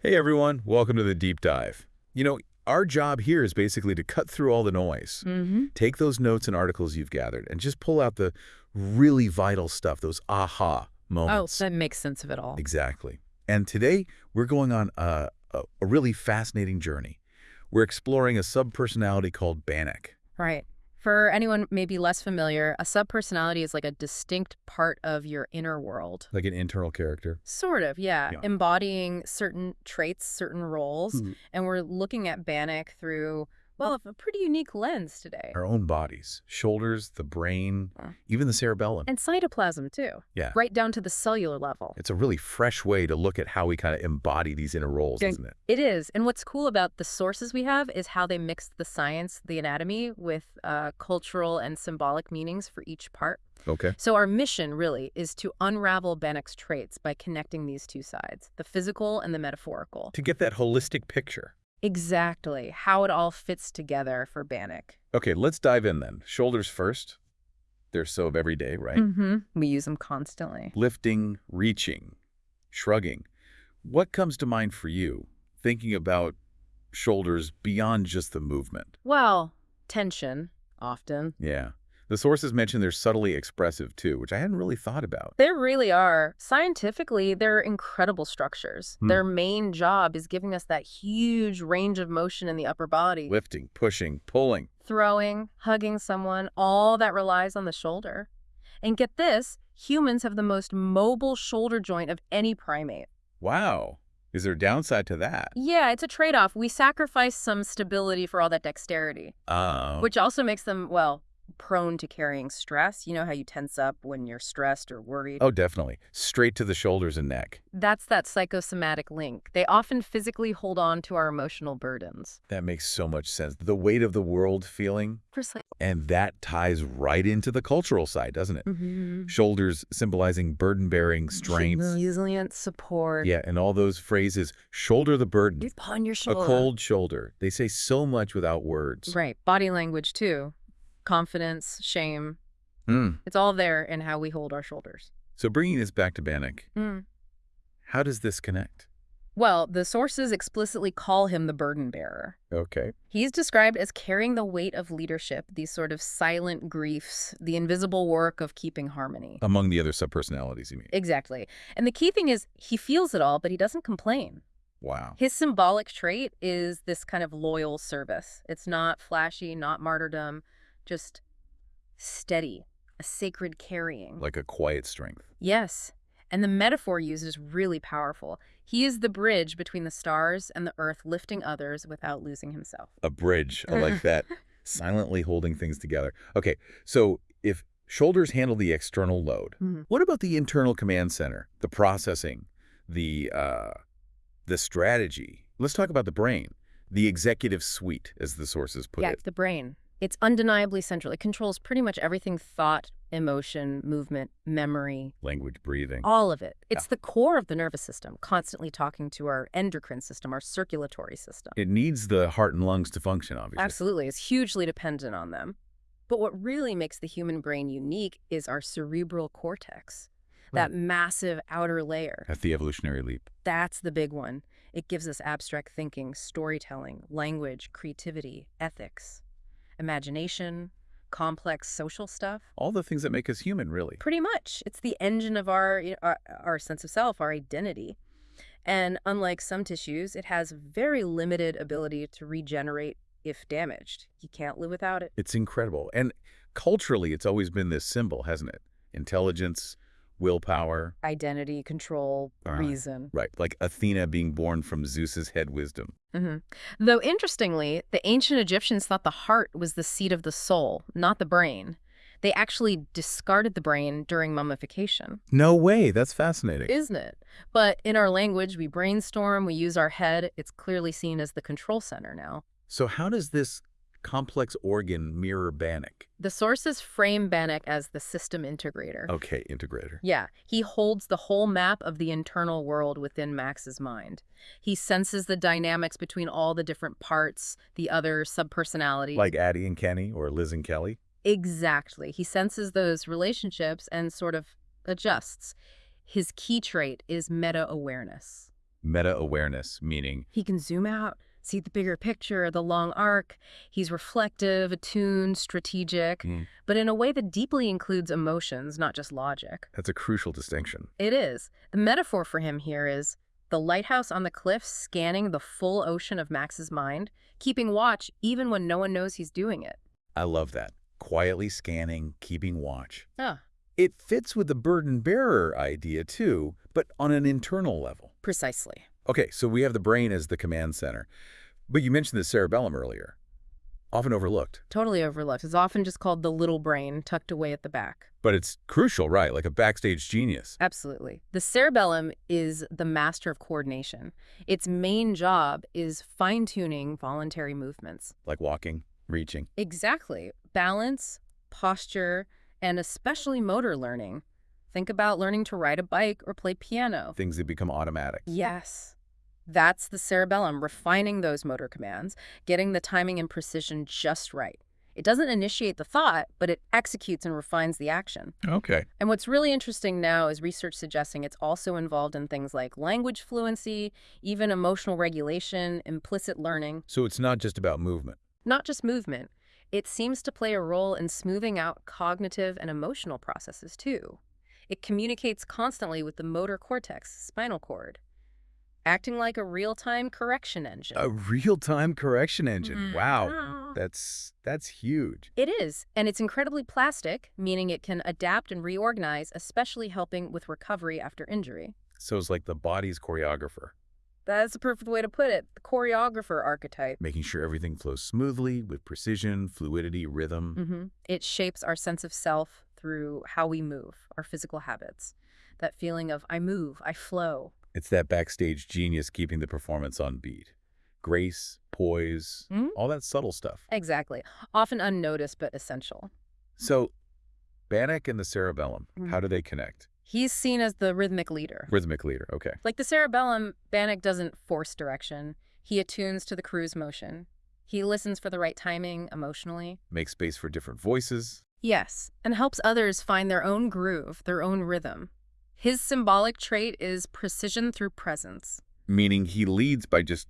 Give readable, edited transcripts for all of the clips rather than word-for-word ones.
Hey everyone, welcome to the deep dive. Our job here is basically to cut through all the noise, Hmm. take those notes and articles you've gathered, and just pull out the really vital stuff, those aha Oh, moments. that makes sense of it all. Exactly. And today, we're going on a really fascinating journey. We're exploring a subpersonality called Bannock. Right. For anyone maybe less familiar, a subpersonality is like a distinct part of your inner world. Like an internal character. Sort of, yeah. Yeah. Embodying certain traits, certain roles. Mhm. And we're looking at Bannock through, well, a pretty unique lens today. Our own bodies, shoulders, the brain, Uh, even the cerebellum. And cytoplasm, too. Yeah. Right down to the cellular level. It's a really fresh way to look at how we kind of embody these inner roles, Yeah. isn't it? It is. And what's cool about the sources we have is how they mix the science, the anatomy, with cultural and symbolic meanings for each part. Okay. So our mission really is to unravel Bannock's traits by connecting these two sides, the physical and the metaphorical. To get that holistic picture. Exactly how it all fits together for Bannock. Okay, let's dive in then. Shoulders first. They're so of every day, right? We use them constantly. Lifting, reaching, shrugging. What comes to mind for you thinking about shoulders beyond just the movement? Well, tension, often. Yeah. The sources mention they're subtly expressive too, which I hadn't really thought about. They really are. Scientifically, they're incredible structures. Hmm. Their main job is giving us that huge range of motion in the upper body. Lifting, pushing, pulling. Throwing, hugging someone, all that relies on the shoulder. And get this, humans have the most mobile shoulder joint of any primate. Wow. Is there a downside to that? Yeah, it's a trade-off. We sacrifice some stability for all that dexterity, Oh. which also makes them, well, prone to carrying stress. You know how you tense up when you're stressed or worried? Oh, definitely. Straight to the shoulders and neck. That's that psychosomatic link. They often physically hold on to our emotional burdens. That makes so much sense. The weight of the world feeling. Precisely. And that ties right into the cultural side, doesn't it? Mm-hmm. Shoulders symbolizing burden-bearing strength. Resilience, support. Yeah, and all those phrases, shoulder the burden, Upon your a shoulder. cold shoulder. They say so much without words. Right. Body language, too. Confidence, shame. Mm. It's all there in how we hold our shoulders. So bringing this back to Bannock, how does this connect? Well, the sources explicitly call him the burden bearer. Okay. He's described as carrying the weight of leadership, these sort of silent griefs, the invisible work of keeping harmony. Among the other subpersonalities, you mean? Exactly. And the key thing is he feels it all, but he doesn't complain. Wow. His symbolic trait is this kind of loyal service. It's not flashy, not martyrdom, just steady, a sacred carrying. Like a quiet strength. Yes. And the metaphor used is really powerful. He is the bridge between the stars and the earth, lifting others without losing himself. A bridge. I like that. Silently holding things together. Okay, so if shoulders handle the external load, what about the internal command center, the processing, the strategy? Let's talk about the brain, the executive suite, as the sources put Yeah, it. the brain. It's undeniably central. It controls pretty much everything: thought, emotion, movement, memory, Language, breathing. all of it. It's the core of the nervous system, constantly talking to our endocrine system, our circulatory system. It needs the heart and lungs to function, obviously. Absolutely. It's hugely dependent on them. But what really makes the human brain unique is our cerebral cortex, that massive outer layer. At the evolutionary leap. That's the big one. It gives us abstract thinking, storytelling, language, creativity, ethics, imagination, complex social stuff. All the things that make us human, really. Pretty much. It's the engine of our sense of self, our identity. And unlike some tissues, it has very limited ability to regenerate if damaged. You can't live without it. It's incredible. And culturally, it's always been this symbol, hasn't it? Intelligence, willpower. Identity, control, reason. Right, like Athena being born from Zeus's head wisdom. Though interestingly, the ancient Egyptians thought the heart was the seat of the soul, not the brain. They actually discarded the brain during mummification. No way. That's fascinating. Isn't it? But in our language, we brainstorm, we use our head. It's clearly seen as the control center now. So how does this complex organ mirror Bannock? The sources frame Bannock as the system integrator. Okay, integrator. Yeah, he holds the whole map of the internal world within Max's mind. He senses the dynamics between all the different parts, the other subpersonalities. Like Addie and Kenny or Liz and Kelly? Exactly. He senses those relationships and sort of adjusts. His key trait is meta-awareness. Meta-awareness, meaning He can zoom out, see the bigger picture, the long arc. He's reflective, attuned, strategic, but in a way that deeply includes emotions, not just logic. that's a crucial distinction. It is. The metaphor for him here is the lighthouse on the cliffs scanning the full ocean of Max's mind, keeping watch even when no one knows he's doing it. I love that. Quietly scanning, keeping watch. Ah, It fits with the burden-bearer idea, too, but on an internal level. precisely. Okay, so we have the brain as the command center. But you mentioned the cerebellum earlier. Often overlooked. Totally overlooked. It's often just called the little brain, tucked away at the back. But it's crucial, right? Like a backstage genius. Absolutely. The cerebellum is the master of coordination. Its main job is fine-tuning voluntary movements. Like walking, reaching. Exactly. Balance, posture, and especially motor learning. Think about learning to ride a bike or play piano. Things that become automatic. Yes. That's the cerebellum, refining those motor commands, getting the timing and precision just right. It doesn't initiate the thought, but it executes and refines the action. Okay. And what's really interesting now is research suggesting it's also involved in things like language fluency, even emotional regulation, implicit learning. So it's not just about movement. Not just movement. It seems to play a role in smoothing out cognitive and emotional processes, too. It communicates constantly with the motor cortex, spinal cord, acting like a real-time correction engine. A real-time correction engine. Mhm. Wow. That's huge. It is, and it's incredibly plastic, meaning it can adapt and reorganize, especially helping with recovery after injury. So it's like the body's choreographer, That's a perfect way to put it, the choreographer archetype. making sure everything flows smoothly with precision, fluidity, rhythm. It shapes our sense of self through how we move, our physical habits. That feeling of I move, I flow. It's that backstage genius keeping the performance on beat. Grace, poise, Mhm. all that subtle stuff. Exactly. Often unnoticed, but essential. So Bannock and the cerebellum, Mhm. how do they connect? He's seen as the rhythmic leader. Rhythmic leader, okay. Like the cerebellum, Bannock doesn't force direction. He attunes to the crew's motion. He listens for the right timing emotionally. Make space for different voices. Yes, and helps others find their own groove, their own rhythm. His symbolic trait is precision through presence. Meaning he leads by just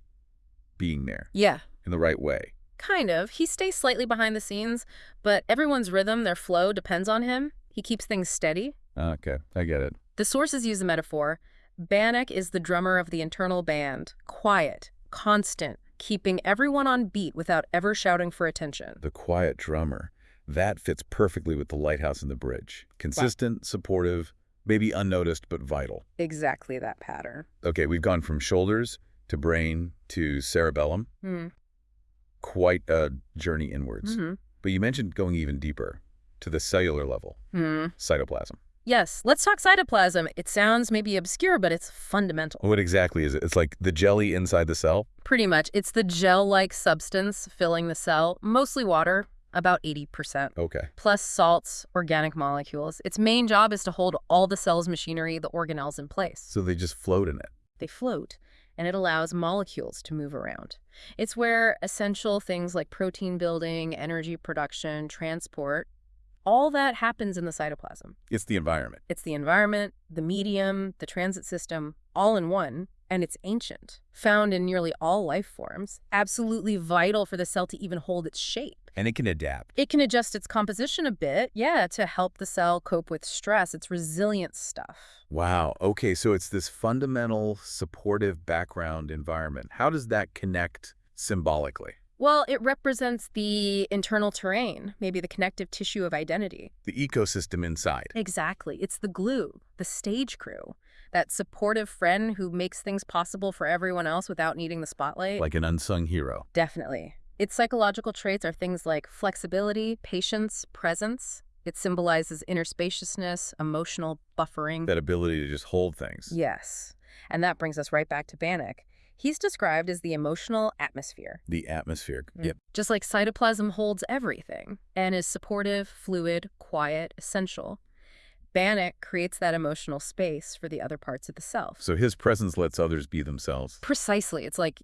being there Yeah, in the right way. kind of. He stays slightly behind the scenes, but everyone's rhythm, their flow, depends on him. He keeps things steady. Okay, I get it. The sources use the metaphor. Bannock is the drummer of the internal band, quiet, constant, keeping everyone on beat without ever shouting for attention. The quiet drummer. That fits perfectly with the lighthouse and the bridge. Consistent, supportive, maybe unnoticed, but vital. Exactly that pattern. Okay, we've gone from shoulders to brain to cerebellum. Quite a journey inwards. But you mentioned going even deeper, to the cellular level, cytoplasm. Yes, let's talk cytoplasm. It sounds maybe obscure, but it's fundamental. What exactly is it? It's like the jelly inside the cell? Pretty much. It's the gel-like substance filling the cell, mostly water, about 80%, Okay. plus salts, organic molecules. Its main job is to hold all the cell's machinery, the organelles in place. So they just float in it. They float, and it allows molecules to move around. It's where essential things like protein building, energy production, transport, all that happens in the cytoplasm. It's the environment. It's the environment, the medium, the transit system, all in one, and it's ancient, found in nearly all life forms, absolutely vital for the cell to even hold its shape. And it can adapt. It can adjust its composition a bit, to help the cell cope with stress. It's resilient stuff. Wow. Okay, so it's this fundamental supportive background environment. How does that connect symbolically? Well, it represents the internal terrain, maybe the connective tissue of identity. The ecosystem inside. Exactly. It's the glue, the stage crew, that supportive friend who makes things possible for everyone else without needing the spotlight. Like an unsung hero. Definitely. Its psychological traits are things like flexibility, patience, presence. It symbolizes inner spaciousness, emotional buffering. That ability to just hold things. Yes. And that brings us right back to Bannock. He's described as the emotional atmosphere. The atmosphere. Yep. Just like cytoplasm holds everything and is supportive, fluid, quiet, essential. Bannock creates that emotional space for the other parts of the self. So his presence lets others be themselves. Precisely. It's like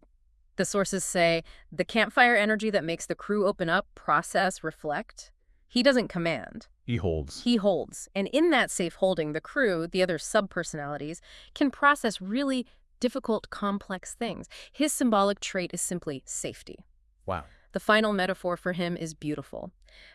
the sources say, the campfire energy that makes the crew open up, process, reflect. He doesn't command. He holds. He holds. And in that safe holding, the crew, the other sub-personalities, can process really difficult, complex things. His symbolic trait is simply safety. Wow. The final metaphor for him is beautiful.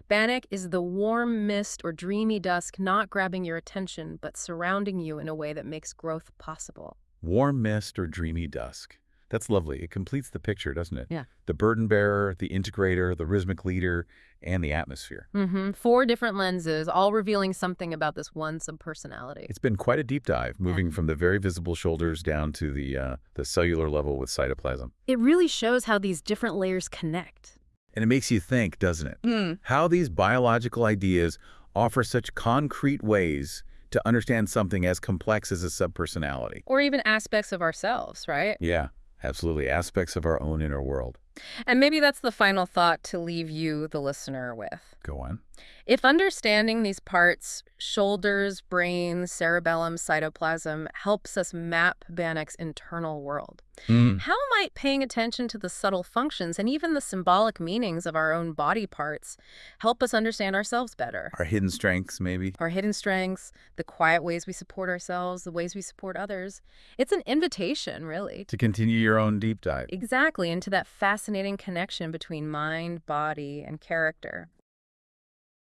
Bannock is the warm mist or dreamy dusk not grabbing your attention, but surrounding you in a way that makes growth possible. Warm mist or dreamy dusk. That's lovely. It completes the picture, doesn't it? Yeah. The burden bearer, the integrator, the rhythmic leader, and the atmosphere. 4 different lenses, all revealing something about this one subpersonality. It's been quite a deep dive, moving from the very visible shoulders down to the cellular level with cytoplasm. It really shows how these different layers connect. And it makes you think, doesn't it? How these biological ideas offer such concrete ways to understand something as complex as a subpersonality. Or even aspects of ourselves, right? Yeah, absolutely. Aspects of our own inner world. And maybe that's the final thought to leave you, the listener, with. Go on. If understanding these parts, shoulders, brain, cerebellum, cytoplasm, helps us map Bannock's internal world, how might paying attention to the subtle functions and even the symbolic meanings of our own body parts help us understand ourselves better? Our hidden strengths, maybe? Our hidden strengths, the quiet ways we support ourselves, the ways we support others. It's an invitation, really. To continue your own deep dive. Exactly, into that fascinating connection between mind, body, and character.